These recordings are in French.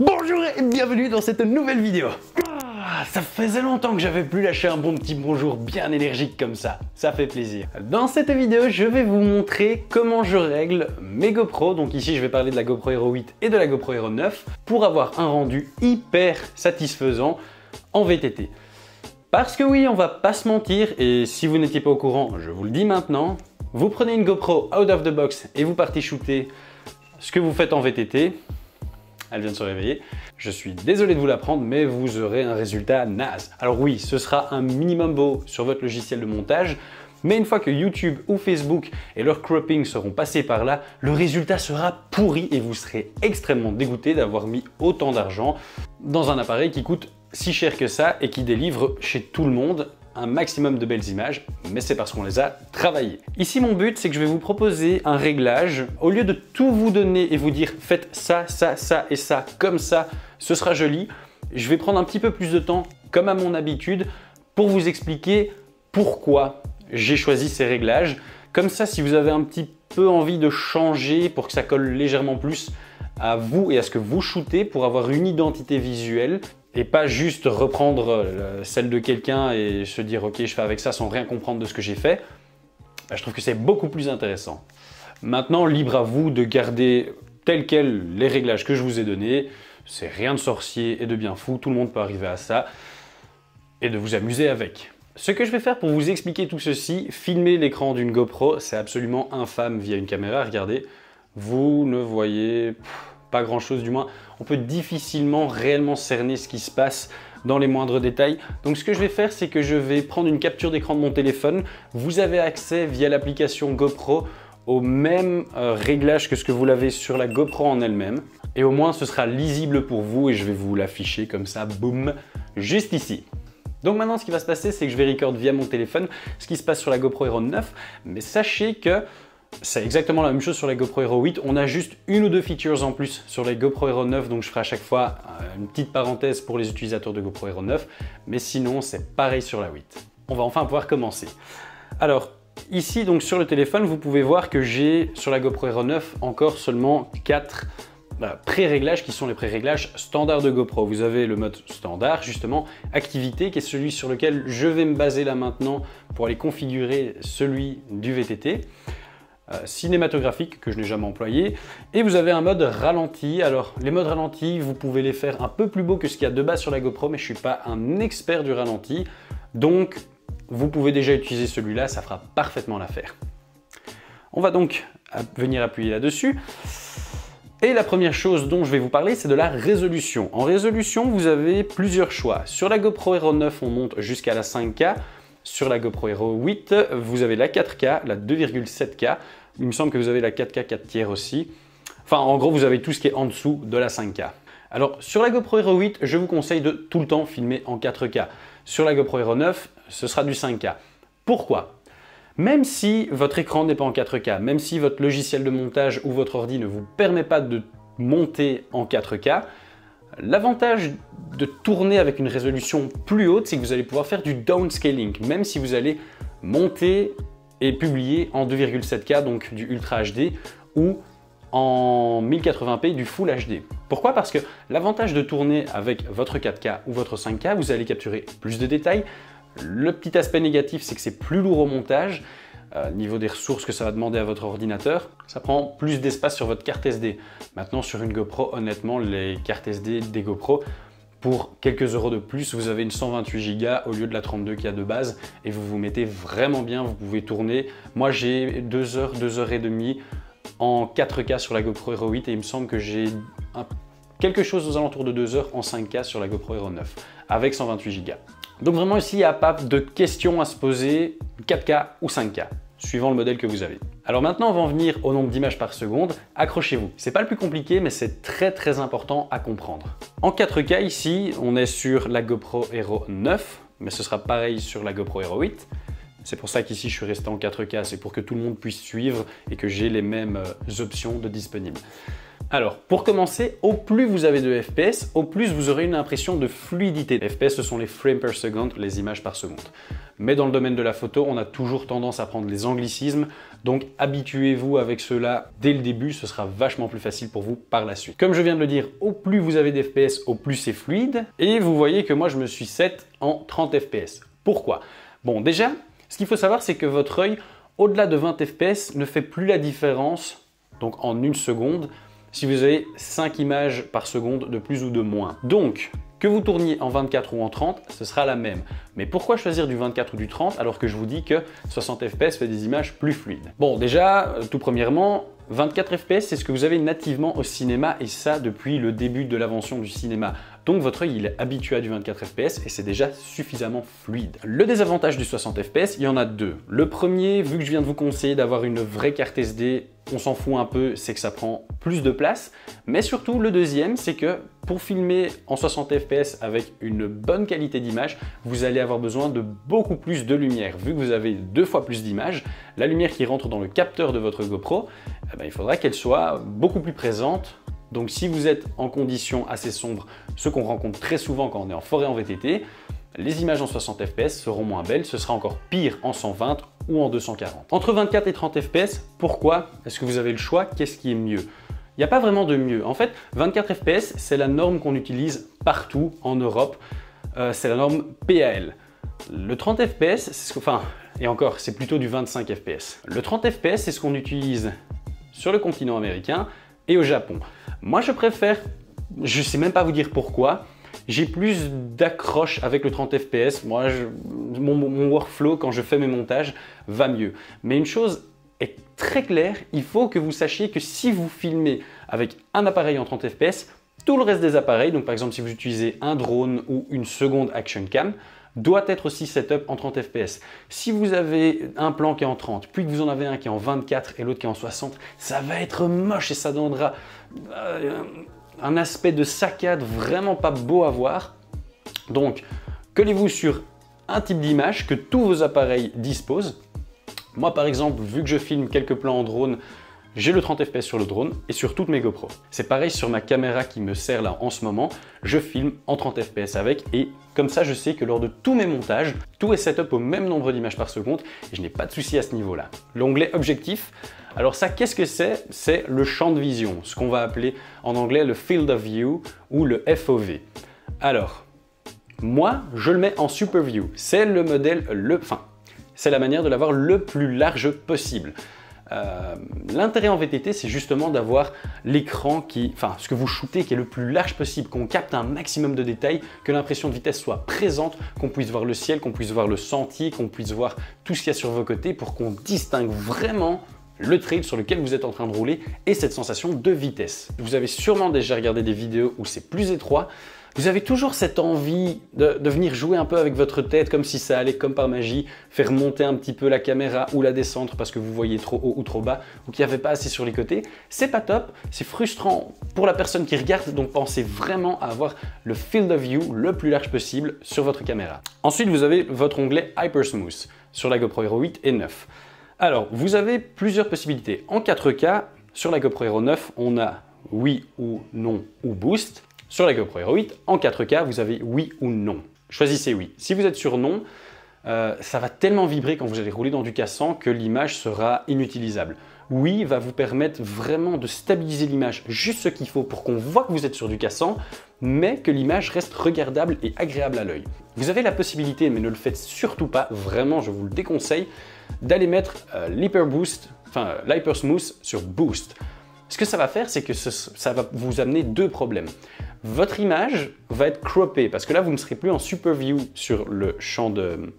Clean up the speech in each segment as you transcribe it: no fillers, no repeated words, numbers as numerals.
Bonjour et bienvenue dans cette nouvelle vidéo. Ça faisait longtemps que j'avais plus lâché un bon petit bonjour bien énergique comme ça fait plaisir. Dans cette vidéo, je vais vous montrer comment je règle mes GoPro. Donc ici, je vais parler de la GoPro Hero 8 et de la GoPro Hero 9 pour avoir un rendu hyper satisfaisant en VTT. Parce que oui, on va pas se mentir, et si vous n'étiez pas au courant, je vous le dis maintenant, vous prenez une GoPro out of the box et vous partez shooter ce que vous faites en VTT. Elle vient de se réveiller. Je suis désolé de vous l'apprendre, mais vous aurez un résultat naze. Alors oui, ce sera un minimum beau sur votre logiciel de montage, mais une fois que YouTube ou Facebook et leur cropping seront passés par là, le résultat sera pourri et vous serez extrêmement dégoûté d'avoir mis autant d'argent dans un appareil qui coûte si cher que ça et qui délivre chez tout le monde un maximum de belles images, mais c'est parce qu'on les a travaillées. Ici, mon but, c'est que je vais vous proposer un réglage. Au lieu de tout vous donner et vous dire « faites ça, ça, ça et ça, comme ça, ce sera joli », je vais prendre un petit peu plus de temps, comme à mon habitude, pour vous expliquer pourquoi j'ai choisi ces réglages. Comme ça, si vous avez un petit peu envie de changer pour que ça colle légèrement plus à vous et à ce que vous shootez, pour avoir une identité visuelle, et pas juste reprendre celle de quelqu'un et se dire ok, je fais avec ça sans rien comprendre de ce que j'ai fait, je trouve que c'est beaucoup plus intéressant. Maintenant, libre à vous de garder tel quel les réglages que je vous ai donnés. C'est rien de sorcier et de bien fou, tout le monde peut arriver à ça, et de vous amuser avec. Ce que je vais faire pour vous expliquer tout ceci, filmer l'écran d'une GoPro, c'est absolument infâme via une caméra. Regardez, vous ne voyez pas grand chose, du moins on peut difficilement réellement cerner ce qui se passe dans les moindres détails. Donc ce que je vais faire, c'est que je vais prendre une capture d'écran de mon téléphone. Vous avez accès via l'application GoPro au même réglage que ce que vous l'avez sur la GoPro en elle-même. Et au moins ce sera lisible pour vous et je vais vous l'afficher comme ça, boum, juste ici. Donc maintenant ce qui va se passer, c'est que je vais record via mon téléphone ce qui se passe sur la GoPro Hero 9, mais sachez que c'est exactement la même chose sur la GoPro Hero 8, on a juste une ou deux features en plus sur les GoPro Hero 9, donc je ferai à chaque fois une petite parenthèse pour les utilisateurs de GoPro Hero 9, mais sinon c'est pareil sur la 8. On va enfin pouvoir commencer. Alors ici donc sur le téléphone, vous pouvez voir que j'ai sur la GoPro Hero 9 encore seulement 4 pré-réglages qui sont les pré-réglages standards de GoPro. Vous avez le mode standard, justement, activité, qui est celui sur lequel je vais me baser là maintenant pour aller configurer celui du VTT. Cinématographique que je n'ai jamais employé, et vous avez un mode ralenti. Alors les modes ralentis, vous pouvez les faire un peu plus beau que ce qu'il y a de base sur la GoPro, mais je ne suis pas un expert du ralenti, donc vous pouvez déjà utiliser celui-là, ça fera parfaitement l'affaire. On va donc venir appuyer là-dessus, et la première chose dont je vais vous parler, c'est de la résolution. En résolution, vous avez plusieurs choix. Sur la GoPro Hero 9, on monte jusqu'à la 5K. Sur la GoPro Hero 8, vous avez la 4K, la 2,7K. Il me semble que vous avez la 4K 4 tiers aussi. Enfin, en gros, vous avez tout ce qui est en dessous de la 5K. Alors, sur la GoPro Hero 8, je vous conseille de tout le temps filmer en 4K. Sur la GoPro Hero 9, ce sera du 5K. Pourquoi ? Même si votre écran n'est pas en 4K, même si votre logiciel de montage ou votre ordi ne vous permet pas de monter en 4K, l'avantage de tourner avec une résolution plus haute, c'est que vous allez pouvoir faire du downscaling, même si vous allez monter et publier en 2,7K, donc du Ultra HD, ou en 1080p du Full HD. Pourquoi ? Parce que l'avantage de tourner avec votre 4K ou votre 5K, vous allez capturer plus de détails. Le petit aspect négatif, c'est que c'est plus lourd au montage. Niveau des ressources que ça va demander à votre ordinateur, ça prend plus d'espace sur votre carte SD. Maintenant, sur une GoPro, honnêtement, les cartes SD des GoPro, pour quelques euros de plus, vous avez une 128 Go au lieu de la 32 qu'il y a de base et vous vous mettez vraiment bien, vous pouvez tourner. Moi, j'ai 2 heures, 2 heures et demie en 4K sur la GoPro Hero 8 et il me semble que j'ai quelque chose aux alentours de 2 heures en 5K sur la GoPro Hero 9 avec 128 Go. Donc vraiment ici, il n'y a pas de question à se poser, 4K ou 5K, suivant le modèle que vous avez. Alors maintenant, on va en venir au nombre d'images par seconde. Accrochez-vous. C'est pas le plus compliqué, mais c'est très important à comprendre. En 4K ici, on est sur la GoPro Hero 9, mais ce sera pareil sur la GoPro Hero 8. C'est pour ça qu'ici, je suis resté en 4K, c'est pour que tout le monde puisse suivre et que j'ai les mêmes options de disponibles. Alors, pour commencer, au plus vous avez de FPS, au plus vous aurez une impression de fluidité. Les FPS, ce sont les frames per second, les images par seconde. Mais dans le domaine de la photo, on a toujours tendance à prendre les anglicismes. Donc habituez-vous avec cela dès le début, ce sera vachement plus facile pour vous par la suite. Comme je viens de le dire, au plus vous avez d'FPS, au plus c'est fluide. Et vous voyez que moi je me suis set en 30 fps. Pourquoi? Bon, déjà, ce qu'il faut savoir, c'est que votre œil, au-delà de 20 fps, ne fait plus la différence, donc en une seconde, si vous avez 5 images par seconde de plus ou de moins. Donc, que vous tourniez en 24 ou en 30, ce sera la même. Mais pourquoi choisir du 24 ou du 30 alors que je vous dis que 60 fps fait des images plus fluides? Bon, déjà, tout premièrement, 24 fps, c'est ce que vous avez nativement au cinéma et ça depuis le début de l'invention du cinéma. Donc votre œil il est habitué à du 24 fps et c'est déjà suffisamment fluide. Le désavantage du 60 fps, il y en a deux. Le premier, vu que je viens de vous conseiller d'avoir une vraie carte SD, on s'en fout un peu, c'est que ça prend plus de place. Mais surtout, le deuxième, c'est que pour filmer en 60 fps avec une bonne qualité d'image, vous allez avoir besoin de beaucoup plus de lumière. Vu que vous avez 2 fois plus d'images, la lumière qui rentre dans le capteur de votre GoPro, il faudra qu'elle soit beaucoup plus présente. Donc si vous êtes en conditions assez sombres, ce qu'on rencontre très souvent quand on est en forêt en VTT, les images en 60 fps seront moins belles, ce sera encore pire en 120 ou en 240. Entre 24 et 30 fps, pourquoi? Est-ce que vous avez le choix? Qu'est-ce qui est mieux? Il n'y a pas vraiment de mieux. En fait, 24 fps, c'est la norme qu'on utilise partout en Europe. C'est la norme PAL. Le 30 fps, et encore, c'est plutôt du 25 fps. Le 30 fps, c'est ce qu'on utilise sur le continent américain et au Japon. Moi, je préfère, je ne sais même pas vous dire pourquoi, j'ai plus d'accroche avec le 30 fps. Moi, mon workflow, quand je fais mes montages, va mieux. Mais une chose est très claire, il faut que vous sachiez que si vous filmez avec un appareil en 30 fps, tout le reste des appareils, donc par exemple si vous utilisez un drone ou une seconde action cam, doit être aussi setup en 30 fps. Si vous avez un plan qui est en 30, puis que vous en avez un qui est en 24 et l'autre qui est en 60, ça va être moche et ça donnera un aspect de saccade vraiment pas beau à voir. Donc, collez-vous sur un type d'image que tous vos appareils disposent. Moi, par exemple, vu que je filme quelques plans en drone, j'ai le 30 fps sur le drone et sur toutes mes GoPro. C'est pareil sur ma caméra qui me sert là en ce moment. Je filme en 30 fps avec et comme ça, je sais que lors de tous mes montages, tout est setup au même nombre d'images par seconde et je n'ai pas de souci à ce niveau-là. L'onglet objectif, alors ça, qu'est-ce que c'est? C'est le champ de vision, ce qu'on va appeler en anglais le field of view ou le FOV. Alors, moi, je le mets en super view. C'est le modèle, c'est la manière de l'avoir le plus large possible. L'intérêt en VTT, c'est justement d'avoir l'écran ce que vous shootez qui est le plus large possible, qu'on capte un maximum de détails, que l'impression de vitesse soit présente, qu'on puisse voir le ciel, qu'on puisse voir le sentier, qu'on puisse voir tout ce qu'il y a sur vos côtés pour qu'on distingue vraiment le trail sur lequel vous êtes en train de rouler et cette sensation de vitesse. Vous avez sûrement déjà regardé des vidéos où c'est plus étroit. Vous avez toujours cette envie de venir jouer un peu avec votre tête comme si ça allait comme par magie, faire monter un petit peu la caméra ou la descendre parce que vous voyez trop haut ou trop bas ou qu'il n'y avait pas assez sur les côtés. C'est pas top, c'est frustrant pour la personne qui regarde, donc pensez vraiment à avoir le field of view le plus large possible sur votre caméra. Ensuite, vous avez votre onglet Hyper Smooth sur la GoPro Hero 8 et 9. Alors, vous avez plusieurs possibilités. En 4K, sur la GoPro Hero 9, on a oui ou non ou boost. Sur la GoPro Hero 8, en 4K, vous avez oui ou non. Choisissez oui. Si vous êtes sur non, ça va tellement vibrer quand vous allez rouler dans du cassant que l'image sera inutilisable. Oui va vous permettre vraiment de stabiliser l'image, juste ce qu'il faut pour qu'on voit que vous êtes sur du cassant, mais que l'image reste regardable et agréable à l'œil. Vous avez la possibilité, mais ne le faites surtout pas, vraiment je vous le déconseille, d'aller mettre l'Hyper Smooth sur Boost. Ce que ça va faire, c'est que ça va vous amener deux problèmes. Votre image va être croppée, parce que là, vous ne serez plus en super view sur le champ de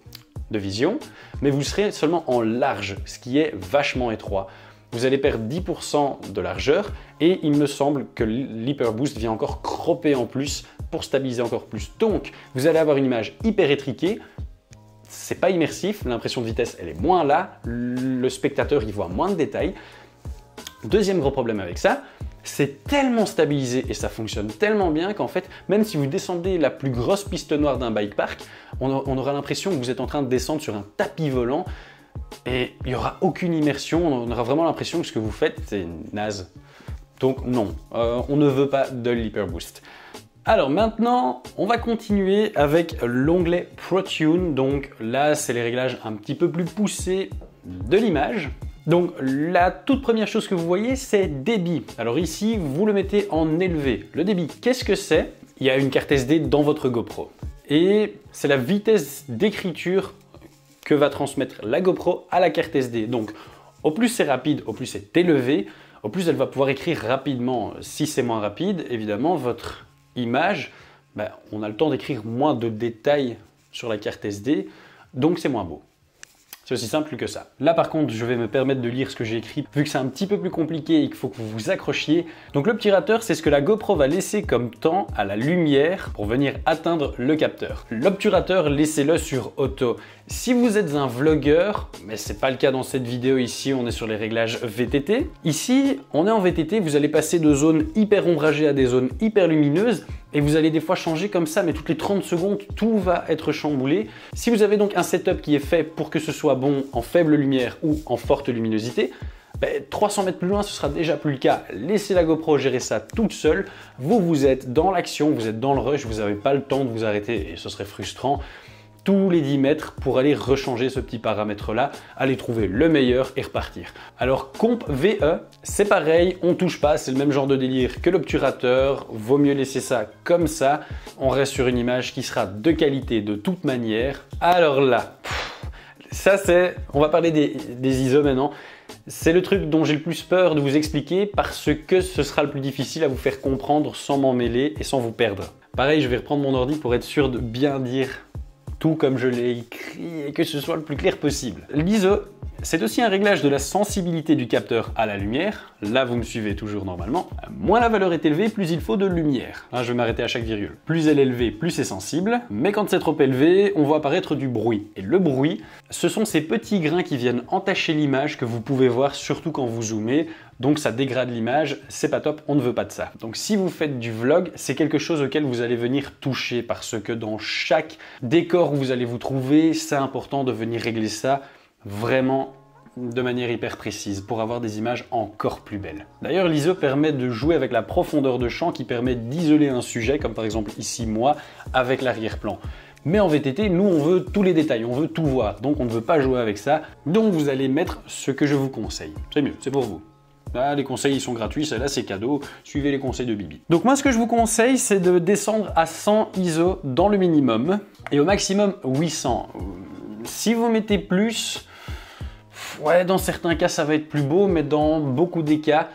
vision, mais vous serez seulement en large, ce qui est vachement étroit. Vous allez perdre 10% de largeur et il me semble que l'Hyper Boost vient encore cropper en plus pour stabiliser encore plus. Donc, vous allez avoir une image hyper étriquée. C'est pas immersif, l'impression de vitesse, elle est moins là, le spectateur, il voit moins de détails. Deuxième gros problème avec ça, c'est tellement stabilisé et ça fonctionne tellement bien qu'en fait, même si vous descendez la plus grosse piste noire d'un bike park, on aura l'impression que vous êtes en train de descendre sur un tapis volant et il n'y aura aucune immersion, on aura vraiment l'impression que ce que vous faites, c'est naze. Donc non, on ne veut pas de l'Hyper Boost. Alors maintenant, on va continuer avec l'onglet ProTune. Donc là, c'est les réglages un petit peu plus poussés de l'image. Donc la toute première chose que vous voyez, c'est débit. Alors ici, vous le mettez en élevé. Le débit, qu'est-ce que c'est? Il y a une carte SD dans votre GoPro. Et c'est la vitesse d'écriture que va transmettre la GoPro à la carte SD. Donc au plus c'est rapide, au plus c'est élevé, au plus elle va pouvoir écrire rapidement. Si c'est moins rapide, évidemment, votre image, on a le temps d'écrire moins de détails sur la carte SD, donc c'est moins beau. C'est aussi simple que ça. Là par contre, je vais me permettre de lire ce que j'ai écrit, vu que c'est un petit peu plus compliqué et qu'il faut que vous vous accrochiez. Donc l'obturateur, c'est ce que la GoPro va laisser comme temps à la lumière pour venir atteindre le capteur. L'obturateur, laissez-le sur auto. Si vous êtes un vlogueur, mais c'est pas le cas dans cette vidéo ici, on est sur les réglages VTT. Ici, on est en VTT, vous allez passer de zones hyper ombragées à des zones hyper lumineuses et vous allez des fois changer comme ça, mais toutes les 30 secondes, tout va être chamboulé. Si vous avez donc un setup qui est fait pour que ce soit bon en faible lumière ou en forte luminosité, 300 mètres plus loin, ce sera déjà plus le cas. Laissez la GoPro gérer ça toute seule. Vous êtes dans l'action, vous êtes dans le rush, vous n'avez pas le temps de vous arrêter et ce serait frustrant. Tous les 10 mètres pour aller rechanger ce petit paramètre-là, aller trouver le meilleur et repartir. Alors comp VE, c'est pareil, on touche pas, c'est le même genre de délire que l'obturateur, vaut mieux laisser ça comme ça. On reste sur une image qui sera de qualité de toute manière. Alors là, ça c'est, on va parler des ISO maintenant. C'est le truc dont j'ai le plus peur de vous expliquer parce que ce sera le plus difficile à vous faire comprendre sans m'en mêler et sans vous perdre. Pareil, je vais reprendre mon ordi pour être sûr de bien dire tout comme je l'ai écrit et que ce soit le plus clair possible. L'ISO, c'est aussi un réglage de la sensibilité du capteur à la lumière. Là, vous me suivez toujours normalement. Moins la valeur est élevée, plus il faut de lumière. Là, je vais m'arrêter à chaque virgule. Plus elle est élevée, plus c'est sensible. Mais quand c'est trop élevé, on voit apparaître du bruit. Et le bruit, ce sont ces petits grains qui viennent entacher l'image que vous pouvez voir surtout quand vous zoomez. Donc ça dégrade l'image, c'est pas top, on ne veut pas de ça. Donc si vous faites du vlog, c'est quelque chose auquel vous allez venir toucher parce que dans chaque décor où vous allez vous trouver, c'est important de venir régler ça vraiment de manière hyper précise pour avoir des images encore plus belles. D'ailleurs, l'ISO permet de jouer avec la profondeur de champ qui permet d'isoler un sujet, comme par exemple ici moi, avec l'arrière-plan. Mais en VTT, nous, on veut tous les détails, on veut tout voir, donc on ne veut pas jouer avec ça. Donc vous allez mettre ce que je vous conseille. C'est mieux, c'est pour vous. Là, les conseils ils sont gratuits, celle-là c'est cadeau, suivez les conseils de Bibi. Donc moi ce que je vous conseille c'est de descendre à 100 ISO dans le minimum et au maximum 800. Si vous mettez plus, ouais dans certains cas ça va être plus beau, mais dans beaucoup des cas,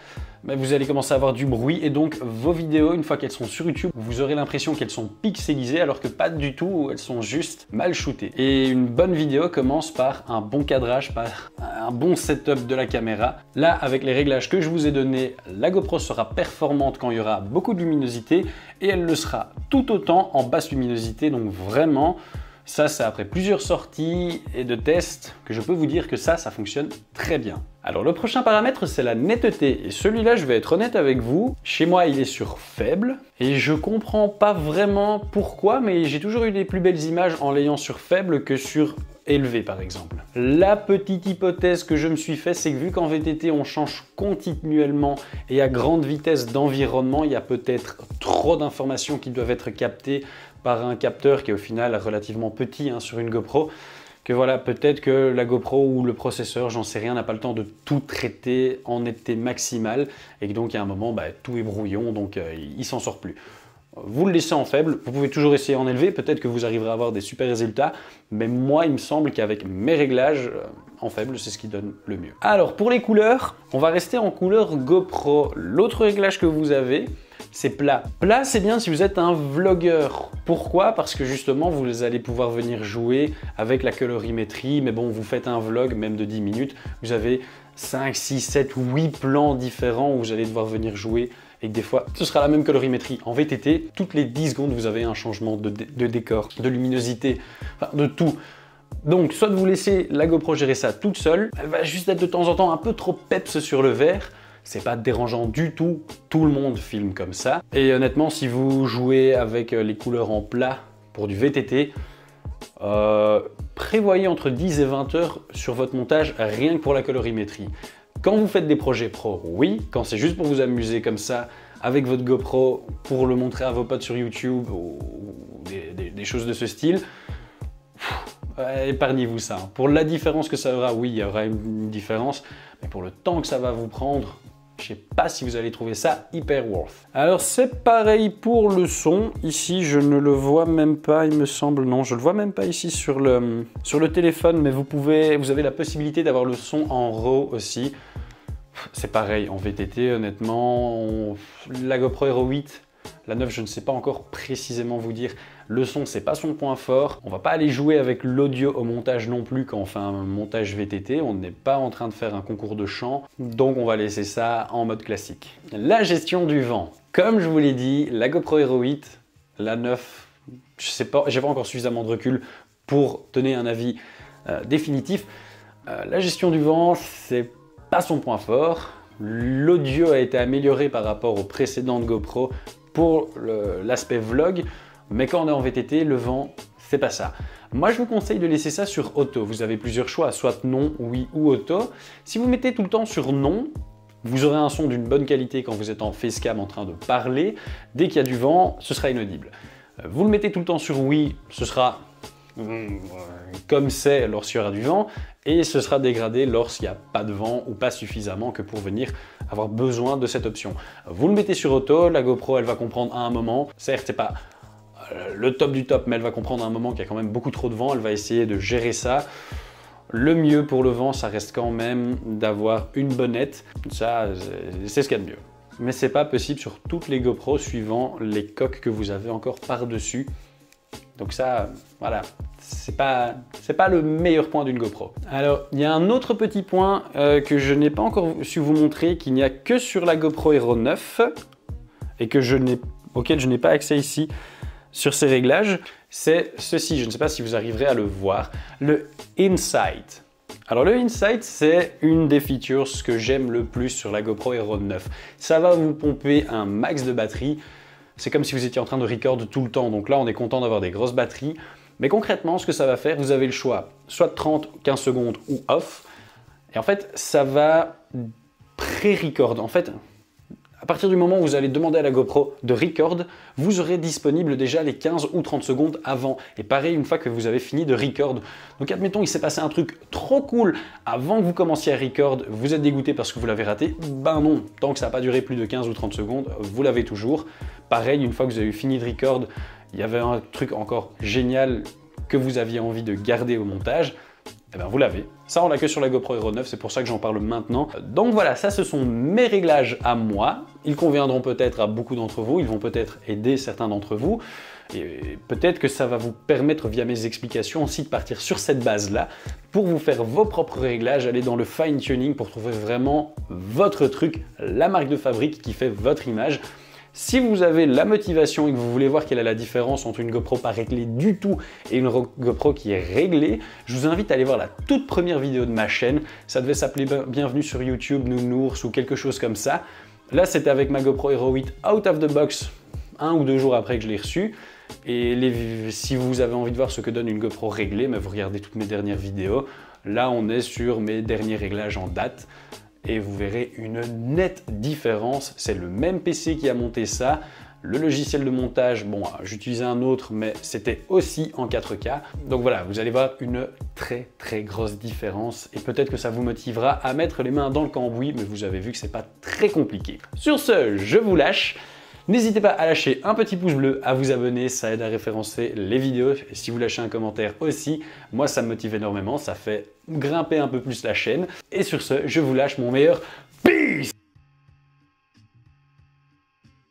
vous allez commencer à avoir du bruit et donc vos vidéos, une fois qu'elles sont sur YouTube, vous aurez l'impression qu'elles sont pixelisées alors que pas du tout, elles sont juste mal shootées. Et une bonne vidéo commence par un bon cadrage, par un bon setup de la caméra. Là, avec les réglages que je vous ai donnés, la GoPro sera performante quand il y aura beaucoup de luminosité et elle le sera tout autant en basse luminosité, donc vraiment, ça c'est après plusieurs sorties et de tests que je peux vous dire que ça fonctionne très bien. Alors le prochain paramètre c'est la netteté et celui-là je vais être honnête avec vous, chez moi il est sur faible et je comprends pas vraiment pourquoi mais j'ai toujours eu des plus belles images en l'ayant sur faible que sur élevé par exemple. La petite hypothèse que je me suis fait c'est que vu qu'en VTT on change continuellement et à grande vitesse d'environnement, il y a peut-être trop d'informations qui doivent être captées par un capteur qui est au final relativement petit sur une GoPro, que voilà, peut-être que la GoPro ou le processeur, j'en sais rien, n'a pas le temps de tout traiter en netteté maximale et que donc il y a un moment, tout est brouillon, donc il s'en sort plus. Vous le laissez en faible, vous pouvez toujours essayer en élevé, peut-être que vous arriverez à avoir des super résultats, mais moi il me semble qu'avec mes réglages en faible, c'est ce qui donne le mieux. Alors pour les couleurs, on va rester en couleur GoPro. L'autre réglage que vous avez, c'est plat. Plat, c'est bien si vous êtes un vlogueur. Pourquoi? Parce que justement, vous allez pouvoir venir jouer avec la colorimétrie, mais bon, vous faites un vlog, même de 10 minutes, vous avez 5, 6, 7, 8 plans différents où vous allez devoir venir jouer et que des fois, ce sera la même colorimétrie. En VTT, toutes les 10 secondes, vous avez un changement de décor, de luminosité, enfin, de tout. Donc, soit vous laissez la GoPro gérer ça toute seule, elle va juste être de temps en temps un peu trop peps sur le verre, c'est pas dérangeant du tout, tout le monde filme comme ça. Et honnêtement, si vous jouez avec les couleurs en plat pour du VTT, prévoyez entre 10 et 20 heures sur votre montage rien que pour la colorimétrie. Quand vous faites des projets pro, oui. Quand c'est juste pour vous amuser comme ça, avec votre GoPro, pour le montrer à vos potes sur YouTube ou des choses de ce style, épargnez-vous ça. Pour la différence que ça aura, oui, il y aura une différence. et pour le temps que ça va vous prendre, je sais pas si vous allez trouver ça hyper worth. Alors c'est pareil pour le son. Ici je ne le vois même pas, il me semble. Non, je le vois même pas ici sur le téléphone, mais vous avez la possibilité d'avoir le son en RAW aussi. C'est pareil en VTT, honnêtement. La GoPro Hero 8, la 9, je ne sais pas encore précisément vous dire. Le son, c'est pas son point fort. On va pas aller jouer avec l'audio au montage non plus quand on fait un montage VTT. On n'est pas en train de faire un concours de chant. Donc on va laisser ça en mode classique. La gestion du vent. Comme je vous l'ai dit, la GoPro Hero 8, la 9, je sais pas, j'ai pas encore suffisamment de recul pour donner un avis définitif. La gestion du vent, c'est pas son point fort. L'audio a été amélioré par rapport aux précédentes GoPro pour l'aspect vlog. Mais quand on est en VTT, le vent, c'est pas ça. Moi, je vous conseille de laisser ça sur auto. Vous avez plusieurs choix, soit non, oui ou auto. Si vous mettez tout le temps sur non, vous aurez un son d'une bonne qualité quand vous êtes en facecam en train de parler. Dès qu'il y a du vent, ce sera inaudible. Vous le mettez tout le temps sur oui, ce sera comme c'est lorsqu'il y aura du vent, et ce sera dégradé lorsqu'il n'y a pas de vent ou pas suffisamment que pour venir avoir besoin de cette option. Vous le mettez sur auto, la GoPro, elle va comprendre à un moment. Certes, c'est pas le top du top, mais elle va comprendre à un moment qu'il y a quand même beaucoup trop de vent, elle va essayer de gérer ça. Le mieux pour le vent, ça reste quand même d'avoir une bonnette, ça c'est ce qu'il y a de mieux. Mais c'est pas possible sur toutes les GoPro suivant les coques que vous avez encore par-dessus. Donc ça, voilà, c'est pas le meilleur point d'une GoPro. Alors, il y a un autre petit point que je n'ai pas encore su vous montrer, qu'il n'y a que sur la GoPro Hero 9 et auquel je n'ai pas accès ici sur ces réglages, c'est ceci. Je ne sais pas si vous arriverez à le voir, le Insight. Alors le Insight, c'est une des features que j'aime le plus sur la GoPro Hero 9. Ça va vous pomper un max de batterie. C'est comme si vous étiez en train de record tout le temps. Donc là, on est content d'avoir des grosses batteries. Mais concrètement, ce que ça va faire, vous avez le choix, soit 30, 15 secondes ou off. Et en fait, ça va pré-record. En fait, à partir du moment où vous allez demander à la GoPro de record, vous aurez disponible déjà les 15 ou 30 secondes avant. Et pareil, une fois que vous avez fini de record. Donc admettons, il s'est passé un truc trop cool avant que vous commenciez à record, vous êtes dégoûté parce que vous l'avez raté. Ben non, tant que ça n'a pas duré plus de 15 ou 30 secondes, vous l'avez toujours. Pareil, une fois que vous avez fini de record, il y avait un truc encore génial que vous aviez envie de garder au montage. Eh bien, vous l'avez. Ça, on l'a que sur la GoPro Hero 9, c'est pour ça que j'en parle maintenant. Donc voilà, ça, ce sont mes réglages à moi. Ils conviendront peut-être à beaucoup d'entre vous, ils vont peut-être aider certains d'entre vous. Et peut-être que ça va vous permettre, via mes explications, aussi de partir sur cette base-là pour vous faire vos propres réglages, aller dans le fine-tuning pour trouver vraiment votre truc, la marque de fabrique qui fait votre image. Si vous avez la motivation et que vous voulez voir quelle est la différence entre une GoPro pas réglée du tout et une GoPro qui est réglée, je vous invite à aller voir la toute première vidéo de ma chaîne. Ça devait s'appeler Bienvenue sur YouTube, Nounours ou quelque chose comme ça. Là, c'était avec ma GoPro Hero 8 out of the box, 1 ou 2 jours après que je l'ai reçue. Et si vous avez envie de voir ce que donne une GoPro réglée, mais vous regardez toutes mes dernières vidéos. Là, on est sur mes derniers réglages en date. Et vous verrez une nette différence. C'est le même PC qui a monté ça. Le logiciel de montage, bon, j'utilisais un autre, mais c'était aussi en 4K. Donc voilà, vous allez voir une très très grosse différence. Et peut-être que ça vous motivera à mettre les mains dans le cambouis, mais vous avez vu que c'est pas très compliqué. Sur ce, je vous lâche. N'hésitez pas à lâcher un petit pouce bleu, à vous abonner, ça aide à référencer les vidéos. Et si vous lâchez un commentaire aussi, moi ça me motive énormément, ça fait grimper un peu plus la chaîne. Et sur ce, je vous lâche mon meilleur peace!